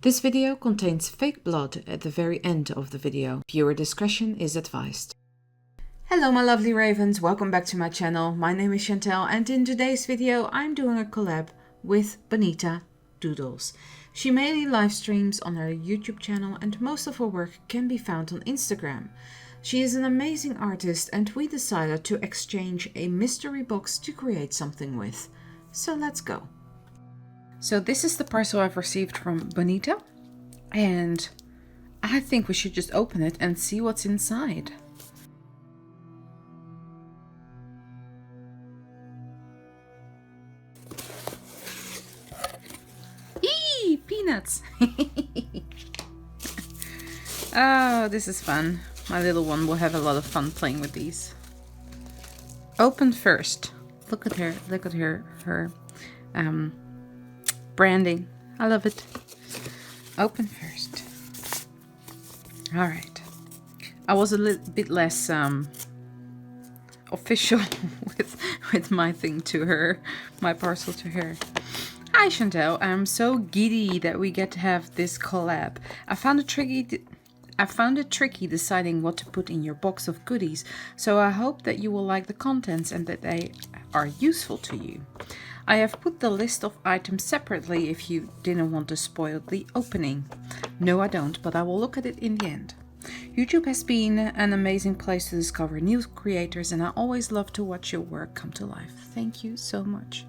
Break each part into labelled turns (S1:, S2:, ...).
S1: This video contains fake blood at the very end of the video. Viewer discretion is advised. Hello my lovely ravens, welcome back to my channel. My name is Chantel and in today's video I'm doing a collab with Bonnita Doodles. She mainly live streams on her YouTube channel and most of her work can be found on Instagram. She is an amazing artist and we decided to exchange a mystery box to create something with. So let's go. So this is the parcel I've received from Bonnita, and I think we should just open it and see what's inside. Eee! Peanuts! Oh, this is fun. My little one will have a lot of fun playing with these. Open first. Look at her branding. I love it. Open first. All right. I was a little bit less official with my thing to her, my parcel to her. Hi Chantel, I'm so giddy that we get to have this collab. I found it tricky deciding what to put in your box of goodies, so I hope that you will like the contents and that they are useful to you. I have put the list of items separately if you didn't want to spoil the opening. No, I don't, but I will look at it in the end. YouTube has been an amazing place to discover new creators and I always love to watch your work come to life. Thank you so much.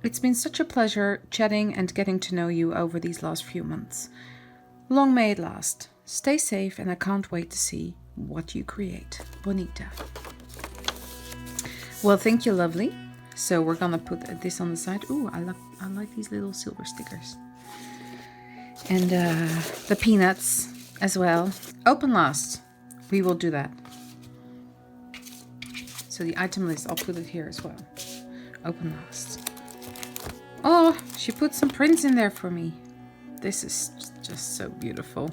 S1: It's been such a pleasure chatting and getting to know you over these last few months. Long may it last. Stay safe and I can't wait to see what you create. Bonnita. Well, thank you, lovely. So we're gonna put this on the side. Ooh, I like these little silver stickers. And the peanuts as well. Open last. We will do that. So the item list, I'll put it here as well. Open last. Oh, she put some prints in there for me. This is just so beautiful.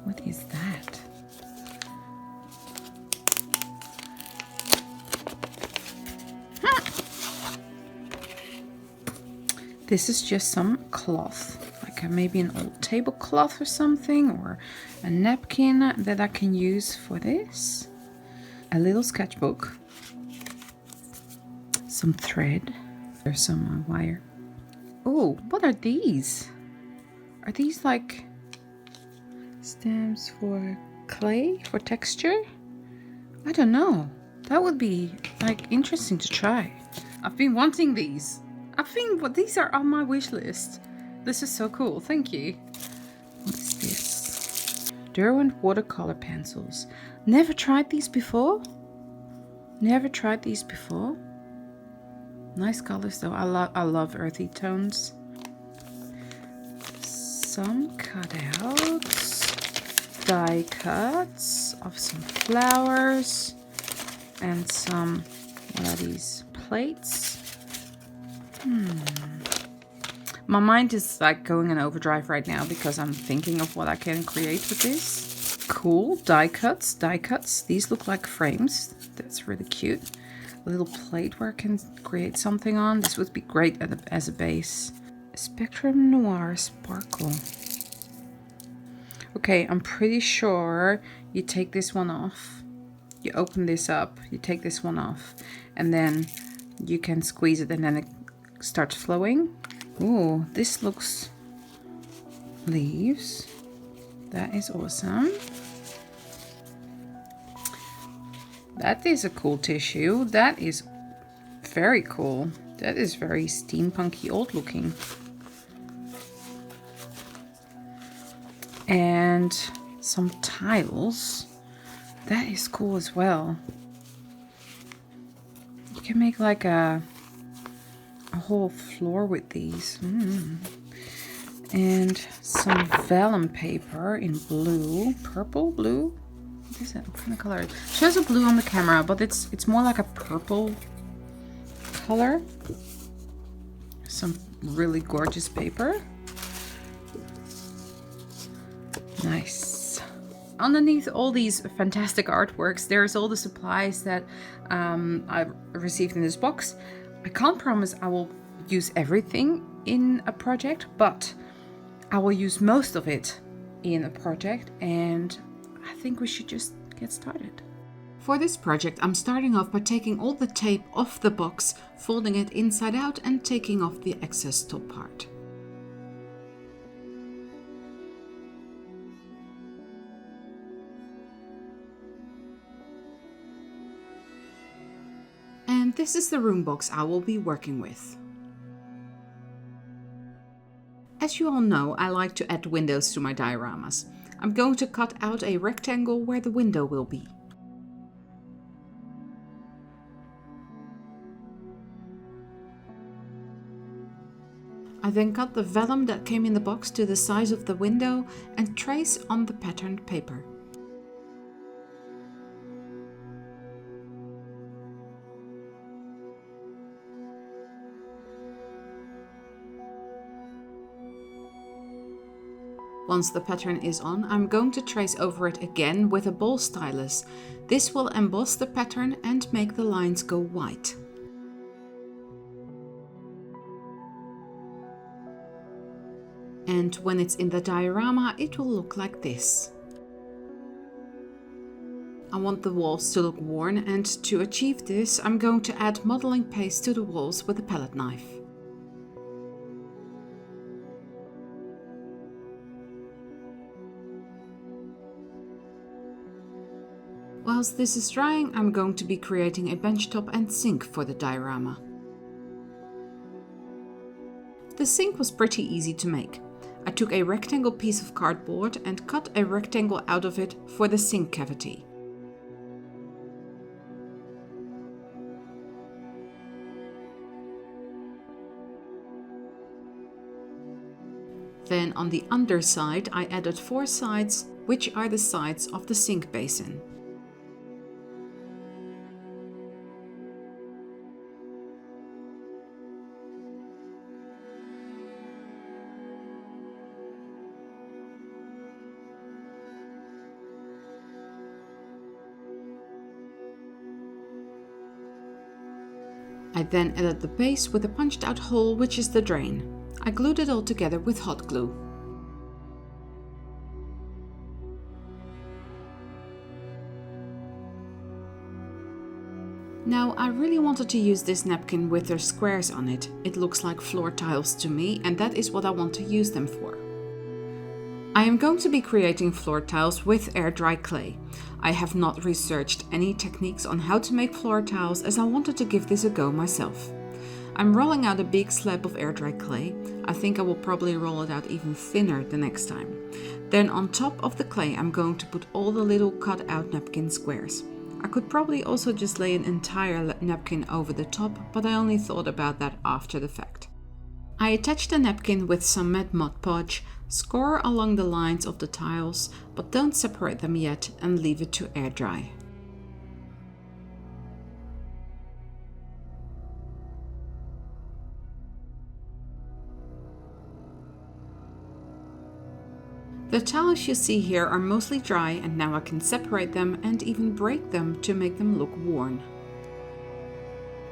S1: What is that? This is just some cloth, like maybe an old tablecloth or something, or a napkin that I can use for this. A little sketchbook. Some thread. There's some wire. Oh, what are these? Are these like stamps for clay, for texture? I don't know. That would be like interesting to try. I've been wanting these. These are on my wish list. This is so cool. Thank you. What is this? Derwent watercolor pencils. Never tried these before. Never tried these before. Nice colors though. I love earthy tones. Some cutouts, die cuts of some flowers, and some, what are these, plates? My mind is like going in overdrive right now because I'm thinking of what I can create with this. Cool, die cuts. These look like frames. That's really cute. A little plate where I can create something on. This would be great as a base. Spectrum Noir Sparkle. Okay, I'm pretty sure you take this one off. You open this up, you take this one off, and then you can squeeze it and then it starts flowing. Ooh, this looks leaves. That is awesome. That is a cool tissue. That is very cool. That is very steampunky old looking. And some tiles. That is cool as well. You can make like a whole floor with these. And some vellum paper in blue. Purple? Blue? What is that? What kind of color? It shows a blue on the camera, but it's more like a purple color. Some really gorgeous paper. Nice. Underneath all these fantastic artworks, there's all the supplies that I've received in this box. I can't promise I will use everything in a project, but I will use most of it in a project, and I think we should just get started. For this project, I'm starting off by taking all the tape off the box, folding it inside out and taking off the excess top part. And this is the room box I will be working with. As you all know, I like to add windows to my dioramas. I'm going to cut out a rectangle where the window will be. I then cut the vellum that came in the box to the size of the window and trace on the patterned paper. Once the pattern is on, I'm going to trace over it again with a ball stylus. This will emboss the pattern and make the lines go white. And when it's in the diorama, it will look like this. I want the walls to look worn, and to achieve this, I'm going to add modeling paste to the walls with a palette knife. Whilst this is drying, I'm going to be creating a benchtop and sink for the diorama. The sink was pretty easy to make. I took a rectangle piece of cardboard and cut a rectangle out of it for the sink cavity. Then on the underside I added 4 sides, which are the sides of the sink basin. I then added the base with a punched out hole, which is the drain. I glued it all together with hot glue. Now, I really wanted to use this napkin with their squares on it. It looks like floor tiles to me, and that is what I want to use them for. I am going to be creating floor tiles with air dry clay. I have not researched any techniques on how to make floor tiles, as I wanted to give this a go myself. I'm rolling out a big slab of air dry clay. I think I will probably roll it out even thinner the next time. Then on top of the clay I'm going to put all the little cut out napkin squares. I could probably also just lay an entire napkin over the top, but I only thought about that after the fact. I attached the napkin with some matte Mod Podge, score along the lines of the tiles, but don't separate them yet, and leave it to air dry. The tiles you see here are mostly dry, and now I can separate them and even break them to make them look worn.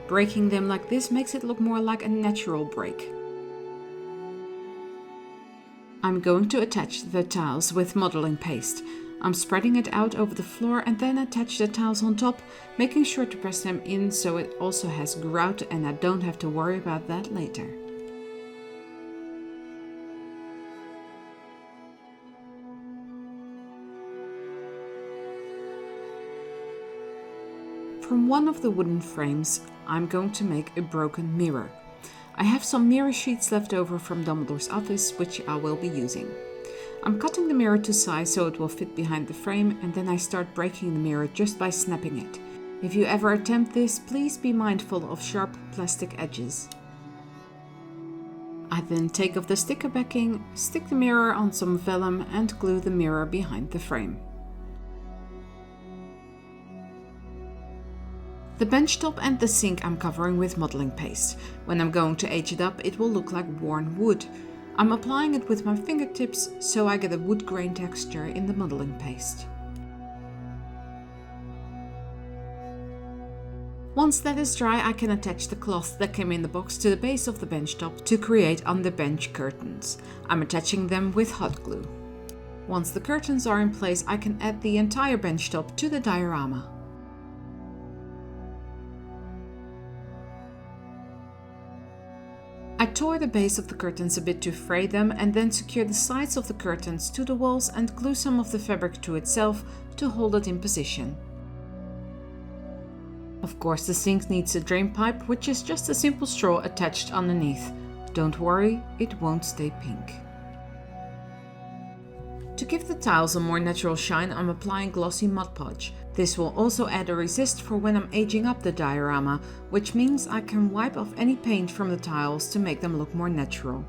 S1: Breaking them like this makes it look more like a natural break. I'm going to attach the tiles with modeling paste. I'm spreading it out over the floor and then attach the tiles on top, making sure to press them in so it also has grout and I don't have to worry about that later. From one of the wooden frames, I'm going to make a broken mirror. I have some mirror sheets left over from Dumbledore's office, which I will be using. I'm cutting the mirror to size so it will fit behind the frame, and then I start breaking the mirror just by snapping it. If you ever attempt this, please be mindful of sharp plastic edges. I then take off the sticker backing, stick the mirror on some vellum and glue the mirror behind the frame. The benchtop and the sink I'm covering with modeling paste. When I'm going to age it up, it will look like worn wood. I'm applying it with my fingertips so I get a wood grain texture in the modeling paste. Once that is dry, I can attach the cloth that came in the box to the base of the bench top to create under-bench curtains. I'm attaching them with hot glue. Once the curtains are in place, I can add the entire bench top to the diorama. I tore the base of the curtains a bit to fray them and then secure the sides of the curtains to the walls and glue some of the fabric to itself to hold it in position. Of course, the sink needs a drain pipe, which is just a simple straw attached underneath. Don't worry, it won't stay pink. To give the tiles a more natural shine, I'm applying glossy Mod Podge. This will also add a resist for when I'm aging up the diorama, which means I can wipe off any paint from the tiles to make them look more natural.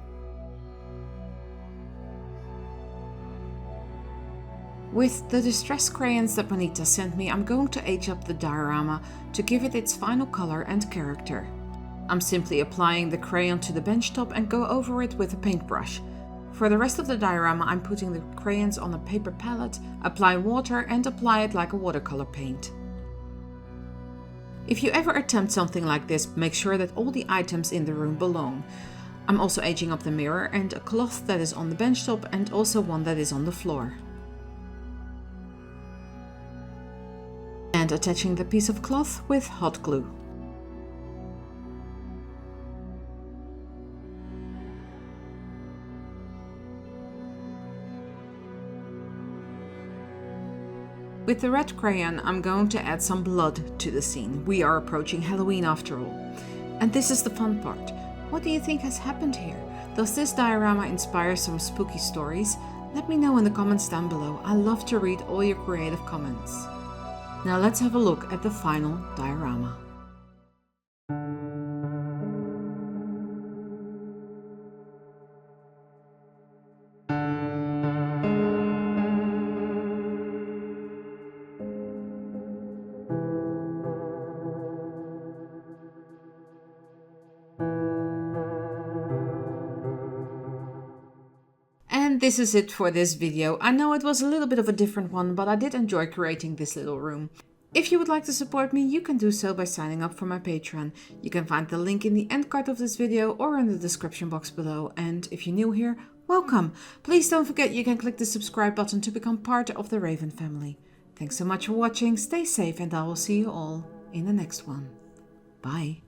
S1: With the distress crayons that Bonnita sent me, I'm going to age up the diorama to give it its final color and character. I'm simply applying the crayon to the bench top and go over it with a paintbrush. For the rest of the diorama, I'm putting the crayons on a paper palette, apply water and apply it like a watercolor paint. If you ever attempt something like this, make sure that all the items in the room belong. I'm also aging up the mirror and a cloth that is on the bench top and also one that is on the floor. And attaching the piece of cloth with hot glue. With the red crayon, I'm going to add some blood to the scene. We are approaching Halloween after all. And this is the fun part. What do you think has happened here? Does this diorama inspire some spooky stories? Let me know in the comments down below. I love to read all your creative comments. Now let's have a look at the final diorama. And this is it for this video. I know it was a little bit of a different one, but I did enjoy creating this little room. If you would like to support me, you can do so by signing up for my Patreon. You can find the link in the end card of this video or in the description box below. And if you're new here, welcome! Please don't forget you can click the subscribe button to become part of the Raven family. Thanks so much for watching, stay safe, and I will see you all in the next one. Bye!